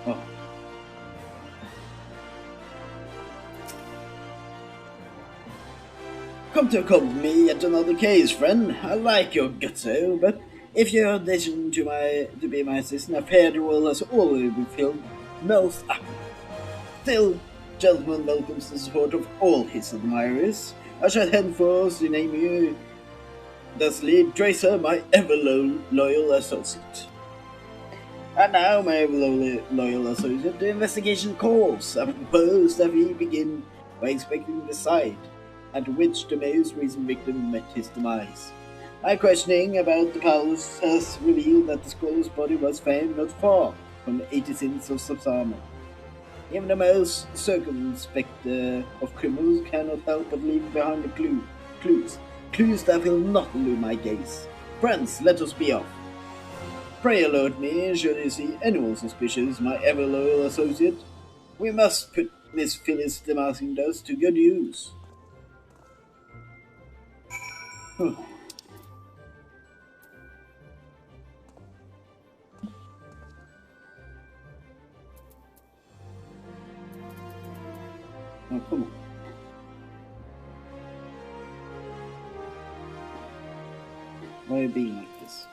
Oh, come to accompany me yet another case, friend. I like your gutso, but if you're destined to be my assistant, I fear the role has already been filled most up. Still, gentleman welcomes the support of all his admirers. I shall henceforth name you thusly Drazor, my ever loyal associate. And now, my loyal associate, the investigation calls. I propose that we begin by inspecting the site at which the most recent victim met his demise. My questioning about the palace has revealed that the scroller's body was found not far from the 80 sins of Sapsama. Even the most circumspect of criminals cannot help but leave behind the clues. Clues that will not elude my gaze. Friends, let us be off. Pray alert me should you see anyone suspicious, my ever loyal associate. We must put Miss Phyllis Damascene Dust to good use. Oh, come on. Why are you being like this?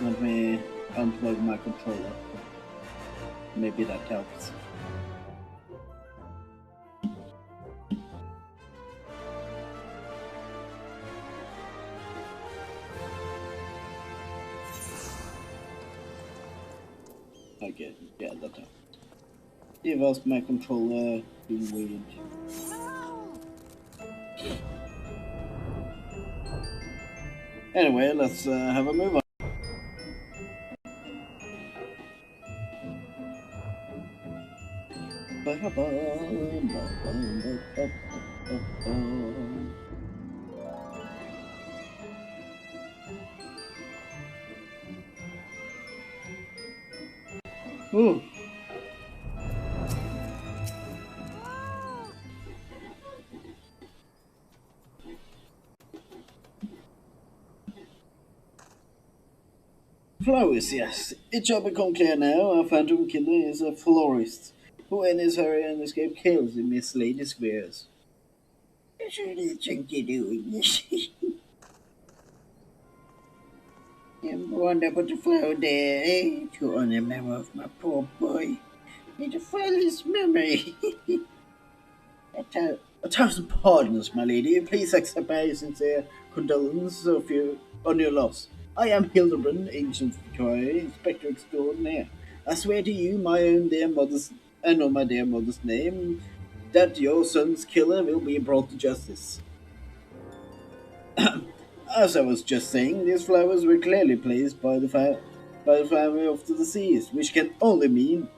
Let me unplug my controller. Maybe that helps. Okay, yeah, that helps. It was my controller being weird. Anyway, let's have a move on. Ooh. Flowers, yes. It shall become clear now. Our phantom killer is a florist who, in his hurry and escape, kills and mislead his wares. What are you think you're doing? You wonder about the flower there, eh? To honor the memory of my poor boy. Need to file his memory. A thousand pardons, my lady. Please accept my sincere condolence on your loss. I am Hildebrand, ancient Victoria, Inspector Extraordinaire. I swear to you, my own dear mother's, and on my dear mother's name, that your son's killer will be brought to justice. As I was just saying, these flowers were clearly placed by the family of the deceased, which can only mean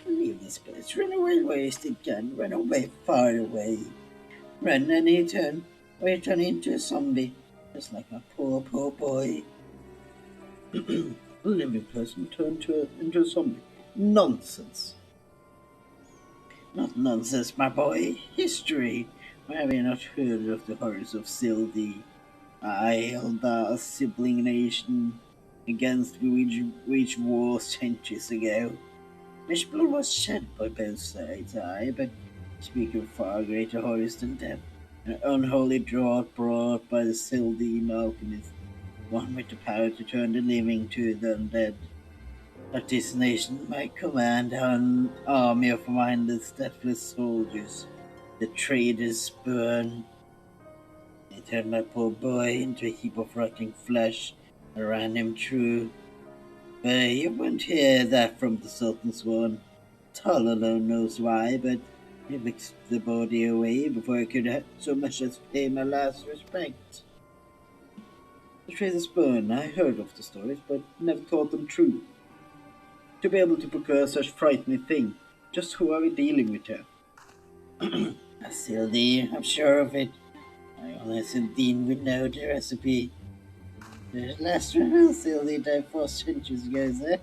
leave this place, run away where you can, run away far away. Run and we turn into a zombie, just like my poor boy. A living person turned into a zombie. Nonsense. Not nonsense, my boy. History. Why have you not heard of the horrors of Sildi? I held a sibling nation against which war centuries ago. Much blood was shed by both sides, aye, but speak of far greater horrors than death. An unholy draught brought by the Sildi alchemist, one with the power to turn the living to the undead. But this nation might command an army of mindless, deathless soldiers. The traitors burn. They turned my poor boy into a heap of rotting flesh and ran him through. But you won't hear that from the Sultan's one. Tal alone knows why, but he fixed the body away before I could so much as pay my last respect. The traitors burn. I heard of the stories, but never thought them true. To be able to procure such frightening thing, just who are we dealing with here? Sildi, I'm sure of it. I only Sildine would know the recipe. The last one will still need that 4 centuries ago, so.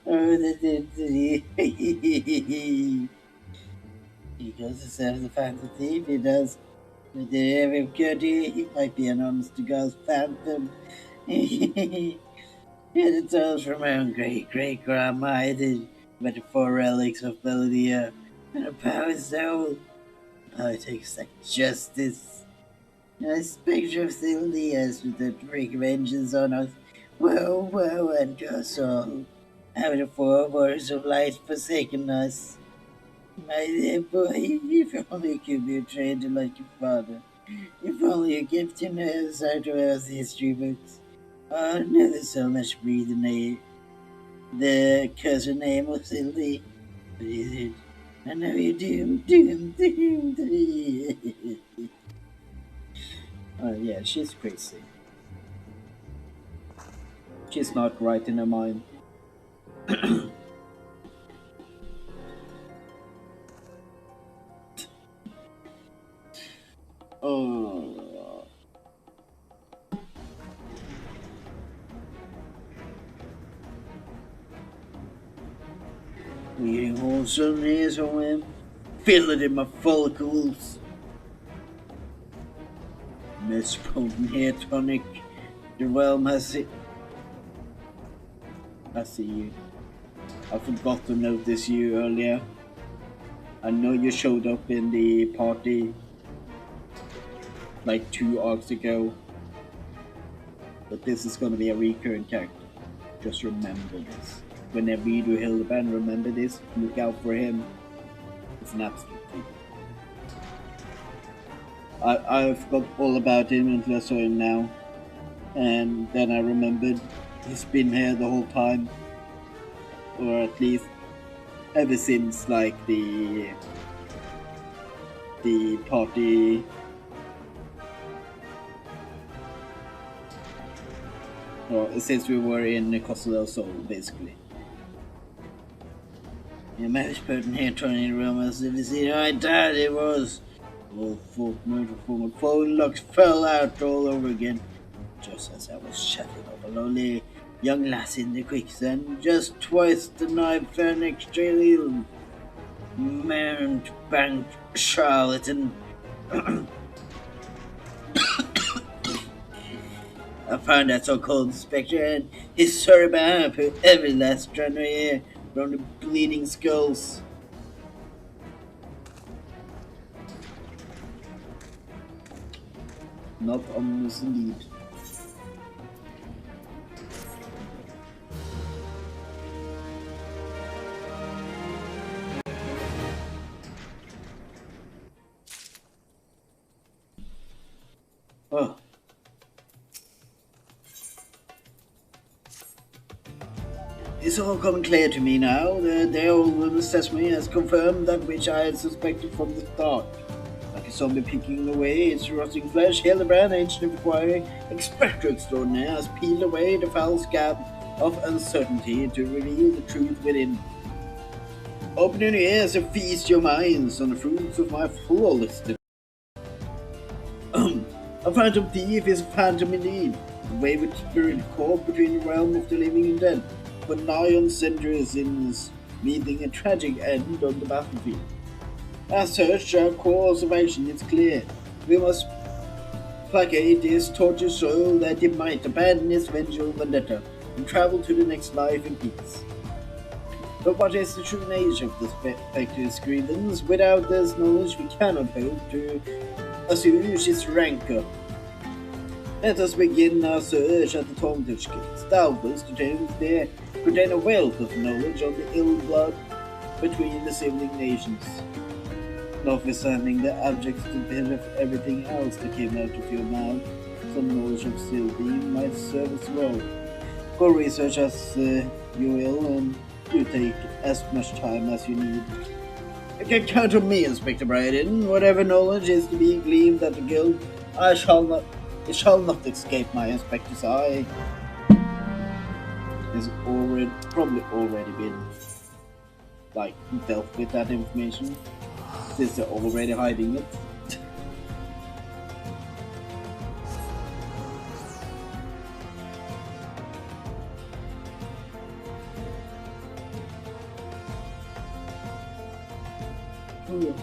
Oh, he goes himself the fantasy if he does. But every good he might be an honest to God's phantom. And it's all from my own great grandma, but the 4 relics of Belvedere and a power soul. Politics like justice. A spectre of Thilias with the freak vengeance on us. Woe unto us all. Have the 4 waters of light forsaken us? My dear boy, if only you could be trained like your father. If only you kept your nose out of those history books. Oh, never so much breathe in the cousin name of Thilly. But is it? I know you're doomed. Oh, yeah, she's crazy. She's not right in her mind. Oh. Eating wholesome is a whim. Feel it in my follicles. Miss Potent Hair Tonic. The realm has it. I see you. I forgot to notice you earlier. I know you showed up in the party like 2 arcs ago. But this is gonna be a recurring character. Just remember this. Whenever you do Hildebrand, remember this. Look out for him. It's an absolute thing. I forgot all about him until I saw him now. And then I remembered he's been here the whole time. Or at least ever since like the party or since we were in Costa del Sol basically. The most potent hair turning rumors of the city. I doubt it was. All fortnight from a phone locks fell out all over again. Just as I was shutting up a lonely young lass in the quicksand, just twice the knife found extra little mountebank charlatan. I found that so-called inspector and his sorry behalf who every last runner here from the bleeding skulls. Not ominous indeed. Oh. It's all coming clear to me now. The old woman's testimony has confirmed that which I had suspected from the start. Like a zombie picking away its rotting flesh, Hildebrand, ancient inquiry, expector extraordinaire, has peeled away the foul scab of uncertainty to reveal the truth within. Open your ears and feast your minds on the fruits of my flawless development. A phantom thief is a phantom indeed, a wayward spirit caught between the realm of the living and dead, but nigh on centuries in meeting a tragic end on the battlefield. As such, our course of action is clear. We must placate his tortured soul that he might abandon his vengeful vendetta and travel to the next life in peace. But what is the true nature of this spectre's grievance? Without this knowledge, we cannot hope to assuage its rancor. Let us begin our search at the Tormtuch Gates. Doubtless the tombs there contain a wealth of knowledge on the ill blood between the sibling nations. Notwithstanding the abject stupidity of everything else that came out of your mouth, some knowledge of Sylvie might serve as well. Go research as you will, and you take as much time as you need. You can count on me, Inspector Bryden. Whatever knowledge is to be gleaned at the guild, it shall not escape my inspector's eye. It's probably already been dealt with that information, since they're already hiding it. Oh.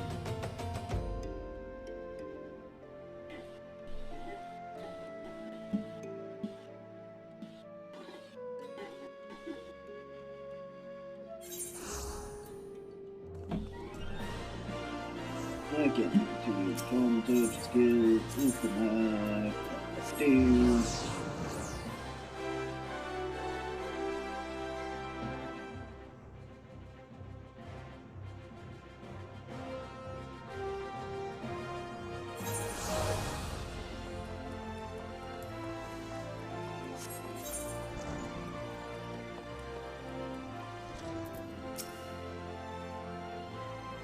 Okay, to form touch skills, open do.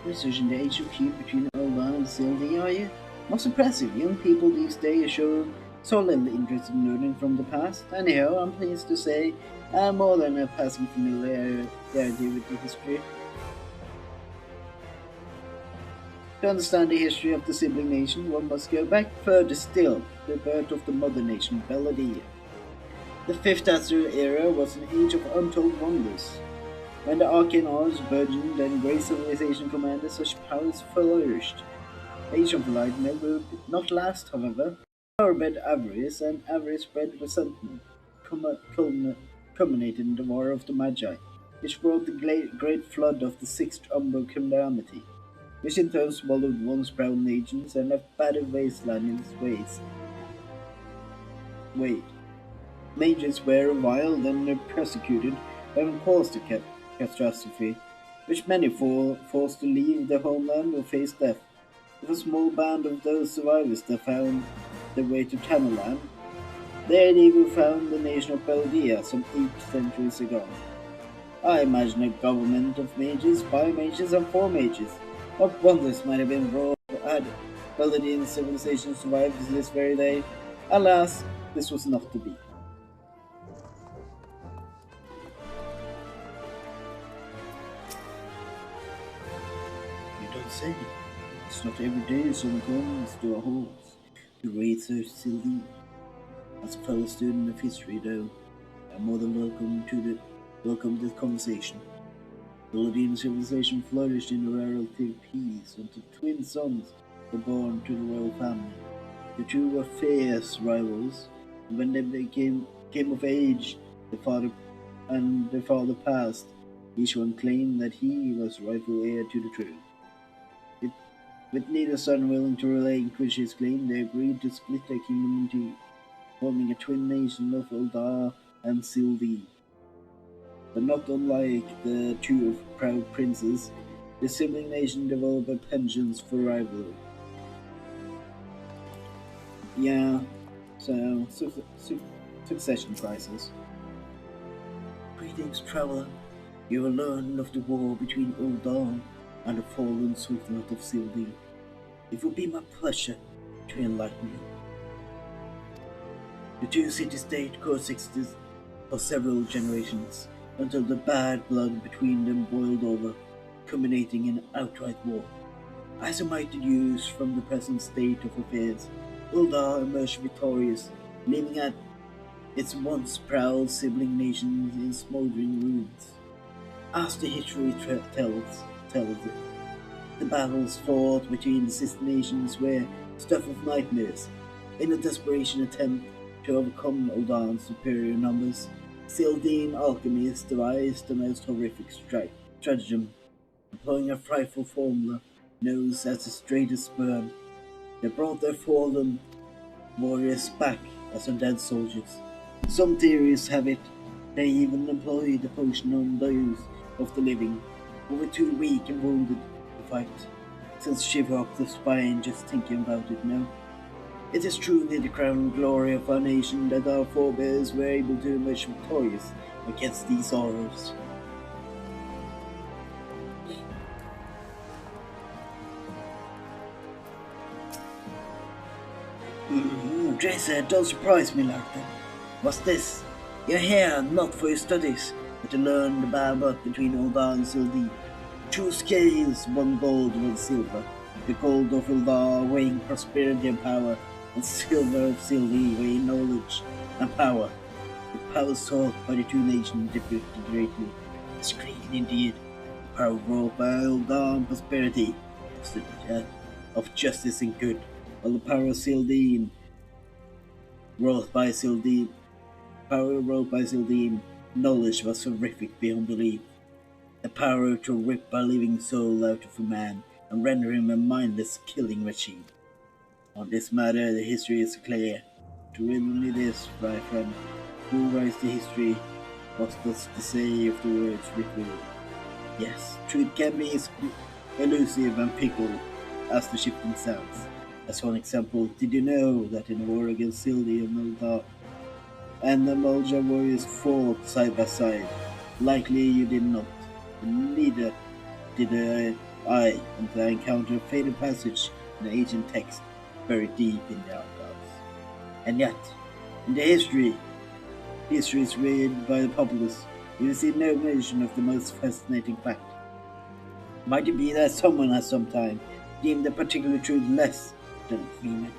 Research in the HQ between Alban and Sylvie, are you? Most impressive. Young people these days show so little interest in learning from the past. Anyhow, I'm pleased to say I'm more than a passing familiarity with the history. To understand the history of the sibling nation, one must go back further still, to the birth of the mother nation, Belladia. The Fifth Drazor era was an age of untold wonders. When the arcane arts burgeoned and great civilization commanded, such powers flourished. Age of light may not last, however. Power bred avarice and avarice bred resentment culminated in the War of the Magi, which brought the great flood of the Sixth Umber calamity, which in turn swallowed once proud nations and left battered wasteland in its wake. Mages were reviled and persecuted, having caused the catastrophe, which many forced to leave their homeland or face death. With a small band of those survivors that found their way to Tamerlan, there they were found the nation of Belgia some 8 centuries ago. I imagine a government of mages, by mages, and for mages. What wonders might have been wrought had Belgian civilization survived to this very day? Alas, this was not to be. You don't say. It's not every day someone comes to our halls to research Sylvie. As a fellow student of history, though, I'm more than welcome to the conversation. Belgian civilization flourished in a relative peace until twin sons were born to the royal family. The two were fierce rivals, and when came of age, their father passed. Each one claimed that he was rightful heir to the throne. With, with neither son willing to relinquish his claim, they agreed to split their kingdom in two, forming a twin nation of Eldar and Sylvie. But not unlike the two proud princes, the sibling nation developed a penchant for rivalry. Yeah, so succession crisis. Greetings, traveler. You will learn of the war between Eldar and the fallen Sultanate of Sylvie. It will be my pleasure to enlighten you. The two city-state coexisted for several generations until the bad blood between them boiled over, culminating in outright war. As a mighty news from the present state of affairs, Eldar emerged victorious, leaving at its once proud sibling nations in smoldering ruins. As the history tells it, the battles fought between the sister nations were stuff of nightmares. In a desperation attempt to overcome Eldar's superior numbers, Sylvain alchemists devised the most horrific stratagem, employing a frightful formula known as the straightest sperm. They brought their fallen warriors back as undead soldiers. Some theories have it they even employed the potion on those of the living who were too weak and wounded to fight. Sends shiver up the spine just thinking about it now. It is truly the crown glory of our nation that our forebears were able to emerge victorious against these horrors. Drazor, don't surprise me like that. What's this? You're here not for your studies, but to learn the battle between Eldar and Sylvie. Two scales, one gold, one silver. The gold of Eldar weighing prosperity and power, and silver of Sylvie weighing knowledge and power. The power sought by the two nations differed greatly. It's great indeed. The power brought by Eldar and prosperity. of justice and good, while the power of Sildine, wrought by Sildine, knowledge was horrific beyond belief. The power to rip a living soul out of a man and render him a mindless killing machine. On this matter, the history is clear. To remedy this, my friend, who writes the history, what does to say of the words revealed? Yes, truth can be elusive and fickle as the shifting sounds. As one example, did you know that in a war against Sildi and the Mulja warriors fought side by side? Likely you did not. Neither did I until I encountered a fatal passage in an ancient text buried deep in the archives. And yet, in the history is read by the populace, you will see no mention of the most fascinating fact. Might it be that someone has sometime deemed a particular truth less than vehement?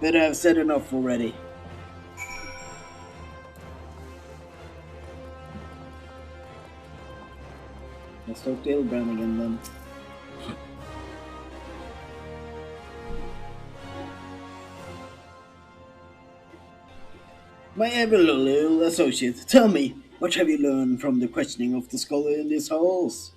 But I have said enough already. Let's talk to Ilbrand again then. My ever loyal associate, tell me, what have you learned from the questioning of the scholar in these halls?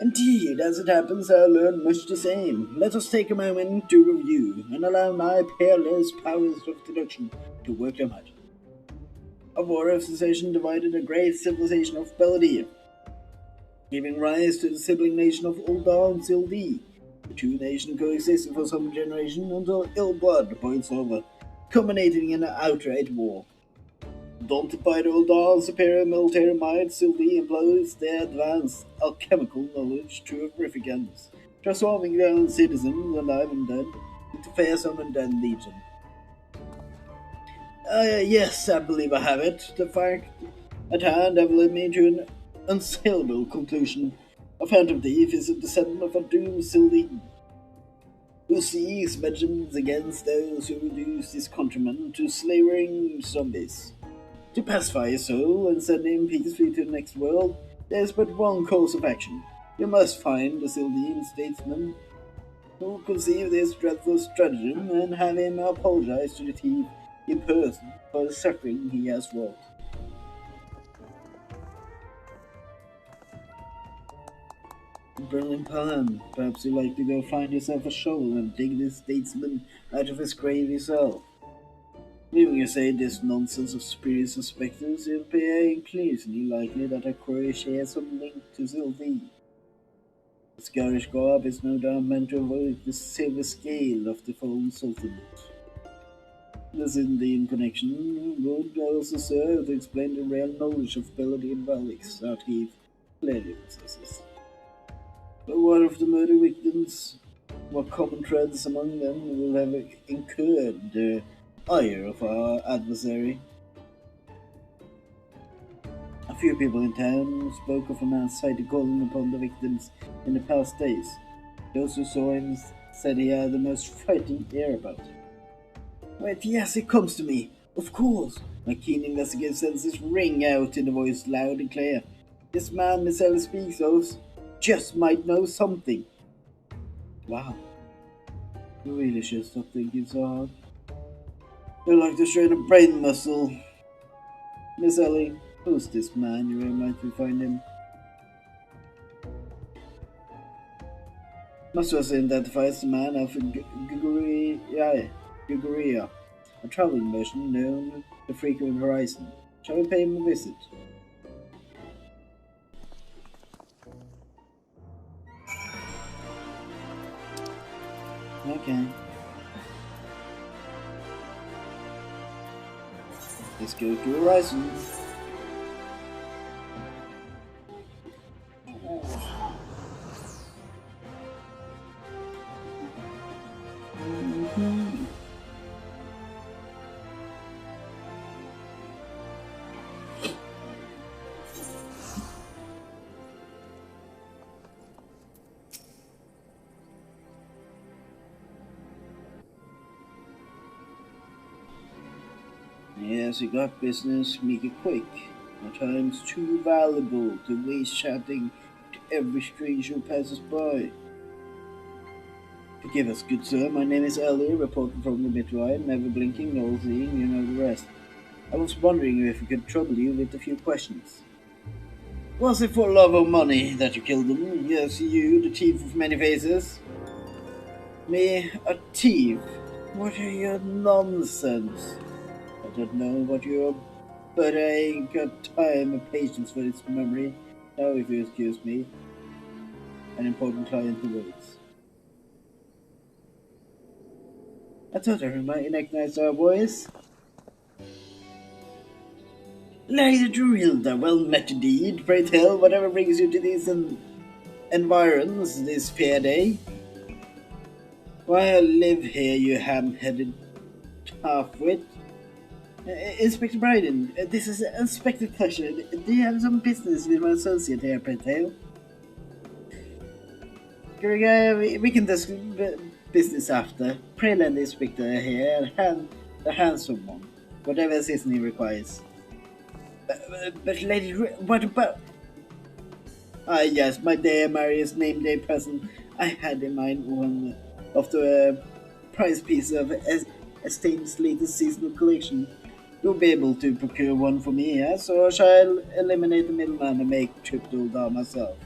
Indeed, as it happens, I learned much the same. Let us take a moment to review, and allow my peerless powers of deduction to work their magic. A war of secession divided a great civilization of Beladier, giving rise to the sibling nation of Ul'dah and Sildi. The two nations coexisted for some generation until ill blood boils over, culminating in an outright war. Daunted by the Ul'dah's superior military might, Sildi employs their advanced alchemical knowledge to horrific ends, transforming their own citizens, alive and dead, into fearsome and dead legion. Yes, I believe I have it. The fact at hand have led me to an unsaleable conclusion. A phantom thief is a descendant of a doomed Sildi, who seeks vengeance against those who reduce his countrymen to slavering zombies. To pacify his soul and send him peacefully to the next world, there is but one course of action. You must find the Sildian statesman who conceived this dreadful stratagem and have him apologize to the thief in person for the suffering he has wrought. Brilliant plan. Perhaps you'd like to go find yourself a shovel and dig this statesman out of his grave yourself. Leaving aside this nonsense of spirits and spectres, it would be increasingly likely that a quarry shares some link to Sylvie. The Scottish garb is no doubt meant to avoid the silver scale of the fallen sultan. This Indian connection would also serve to explain the real knowledge of Beladian relics that he clearly possesses. But what of the murder victims? What common threads among them will have incurred the ire of our adversary? A few people in town spoke of a man sighted calling upon the victims in the past days. Those who saw him said he had the most frightening air about him. Wait, yes, it comes to me. Of course. My keen investigative senses ring out in a voice loud and clear. This man Miss Ellis speaks of just might know something. Wow. You really should stop thinking so hard. You're like to strain a brain muscle. Miss Ellie, who's this man? You might find him. Muswas identifies the man of Guguria, a traveling merchant known to frequent Horizon. Shall we pay him a visit? Okay. Let's go to Horizon. Yes, you got business, make it quick. My time's too valuable to waste chatting to every stranger who passes by. Forgive us, good sir. My name is Ellie, reporting from the midwife, never blinking nor seeing, you know the rest. I was wondering if we could trouble you with a few questions. Was it for love or money that you killed them? Yes, you, the thief of many faces. Me, a thief? What are your nonsense? I don't know what you're, but I ain't got time or patience for this memory. Now, if you excuse me, an important client awaits. I thought I recognized our voice. Lady Druilda, well met indeed. Pray tell, whatever brings you to these environs this fair day? Why I live here, you ham-headed half-wit. Inspector Bryden, this is an unexpected pleasure. Do you have some business with my associate here, pray tell? We can discuss business after. Pray lend the inspector here and the handsome one, whatever assistance he requires. But Lady, what about? Ah, yes, my dear Marius name day present. I had in mind one of the prize piece of Estate's latest seasonal collection. You'll be able to procure one for me, yes? Or shall I eliminate the middleman and make trip to Uldar myself?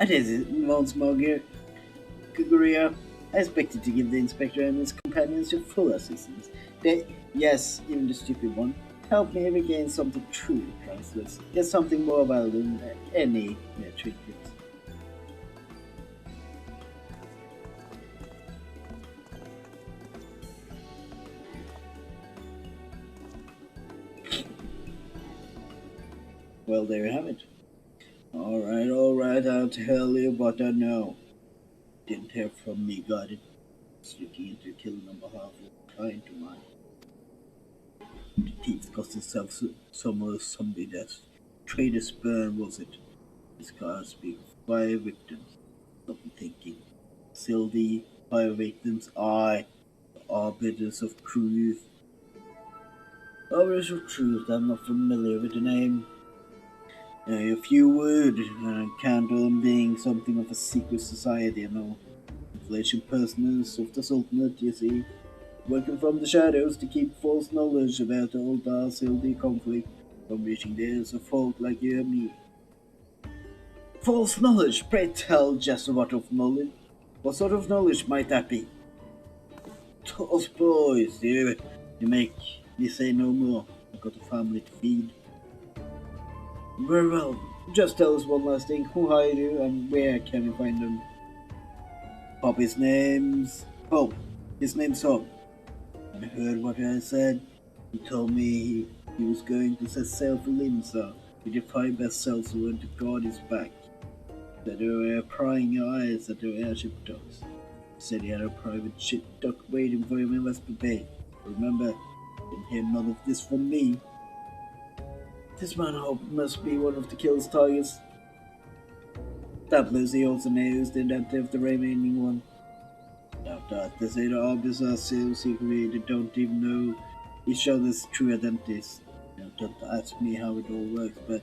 And is it once more, Guguria? I expected to give the inspector and his companions your full assistance. They, yes, even the stupid one, help me regain something truly priceless. There's something more valuable than any trinket. Well, there you have it. Alright, I'll tell you what I know. Didn't hear from me, got it. It's looking into killing on behalf of a client of mine. The thief cost himself some zombie death. Trader Spurn was it? His car speak of 5 victims. Got me thinking. Sylvie, 5 victims, I, the arbiters of truth. Arbiters of truth, I'm not familiar with the name. If you would, count on them being something of a secret society, you know. Inflation personals of the Sultanate, you see. Working from the shadows to keep false knowledge about the old Sildi conflict from reaching the ears of folk like you and me. False knowledge? Pray tell just what of knowledge? What sort of knowledge might that be? Toss boys, you make me say no more. I've got a family to feed. Very well. Just tell us one last thing. Who hired you and where can we find them? His name's Hope. His name's Hope. And heard what I said. He told me he was going to set sail for Linsa with the 5 best sails who went to guard his back. That they were prying your eyes at the airship docks. He said he had a private ship dock waiting for him in West Bay. Remember, didn't hear none of this from me. This man Hope must be one of the kill's targets. Doubtless he also knows the identity of the remaining one. Doubt that they say the arbiters are so secret they don't even know each other's true identities. Now, don't ask me how it all works, but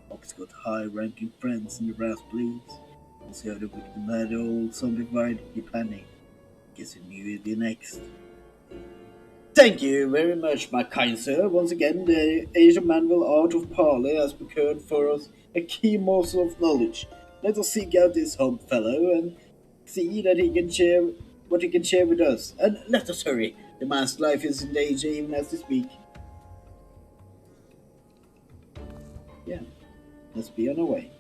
Hope's got high-ranking friends in the brass bleeds. Once he heard of it from that old zombie fight, he panicked. Guess he knew he'd be next. Thank you very much, my kind sir. Once again, the Asian manual art of parley has procured for us a key morsel of knowledge. Let us seek out this Hope fellow and see that he can share what he can share with us. And let us hurry. The man's life is in danger even as we speak. Yeah, let's be on our way.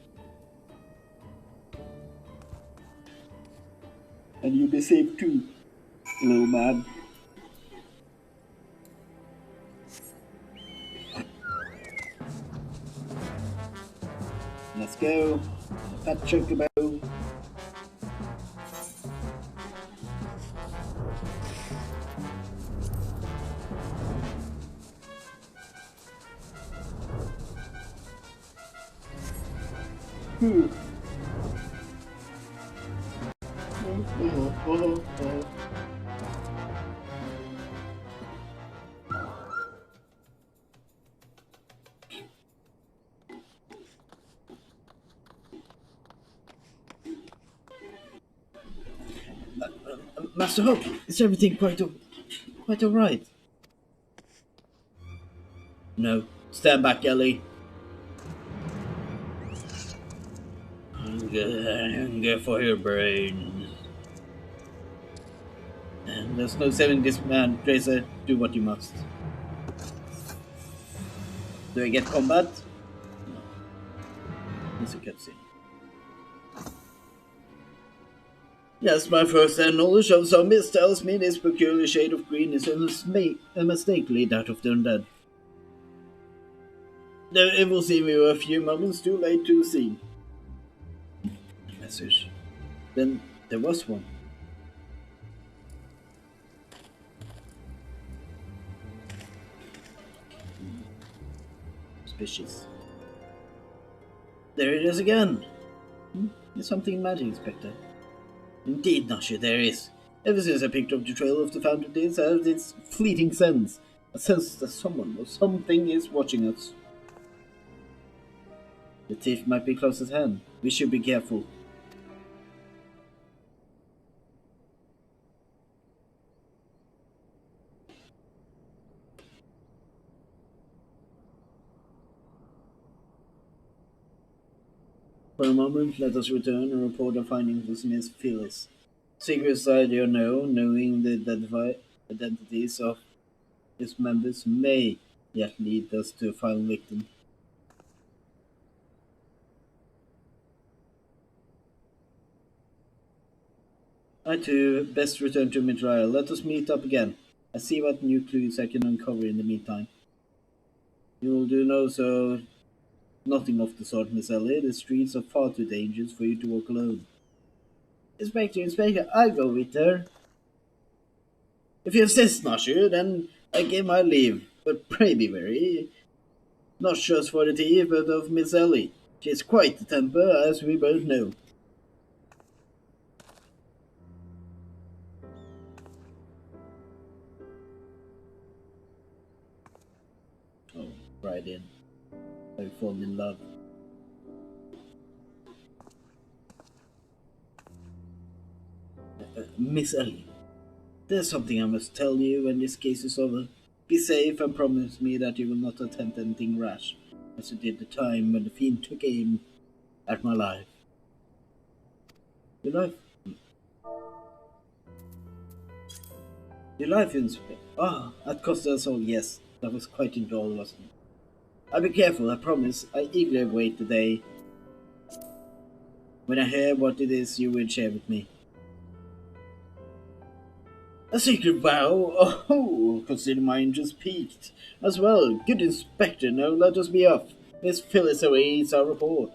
And you be safe too, little man. Let's go. Fat chocobo. Oh, oh. Master Hope, is everything quite all right? No. Stand back, Ellie. Hunger for your brains. And there's no saving this man, Drazor. Do what you must. Do I get combat? No. It's a cutscene. Yes, my first-hand knowledge of zombies tells me this peculiar shade of green is unmistakably that of the undead. It will seem we were a few moments too late to the scene. Message. Then there was one. Suspicious. There it is again. There's something magic, Inspector. Indeed, Nasha, there is. Ever since I picked up the trail of the fountain, it's had this fleeting sense. A sense that someone or something is watching us. The thief might be close at hand. We should be careful. For a moment, let us return and report our findings to Miss Phyllis. Secrets I do know, knowing the identities of its members may yet lead us to a final victim. I too best return to my trial. Let us meet up again. I see what new clues I can uncover in the meantime. You will do nothing of the sort, Miss Elliot. The streets are far too dangerous for you to walk alone. Inspector, I'll go with her. If you insist, Nosher, then I give my leave. But pray be wary, not just for the thief, but of Miss Ellie. She has quite the temper, as we both know. Oh, right in. I've fallen in love. Miss Ellie, there's something I must tell you when this case is over. Be safe and promise me that you will not attempt anything rash, as you did the time when the fiend took aim at my life. Your life? Your life, Inspector? Ah, at cost us all, yes. That was quite enjoyable, wasn't it? I'll be careful, I promise. I eagerly await the day when I hear what it is you will share with me. A secret vow? Oh, consider my interest piqued. As well, good Inspector, now let us be off. Miss Phyllis awaits our report.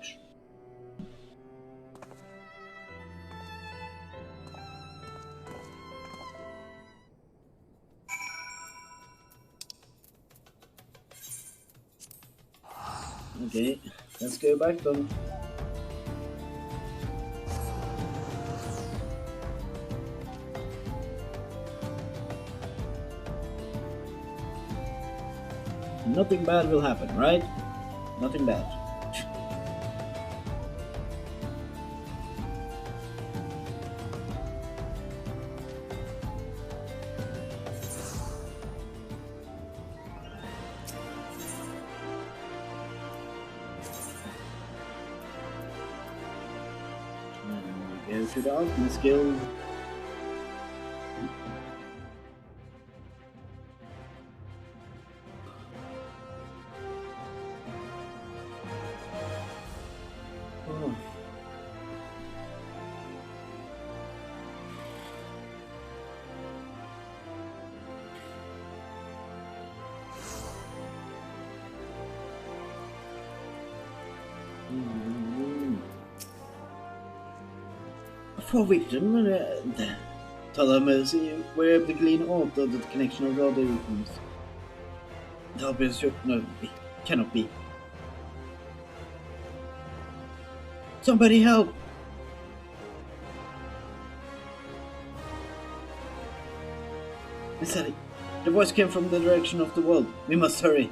Okay, let's go back then. Nothing bad will happen, right? Nothing bad. And we go to the Alchemist Guild. Oh. For victim, tell her mercy, we're able to glean out of the connection of the other victims. No, it cannot be. Somebody help! Miss Ellie, the voice came from the direction of the wall. We must hurry.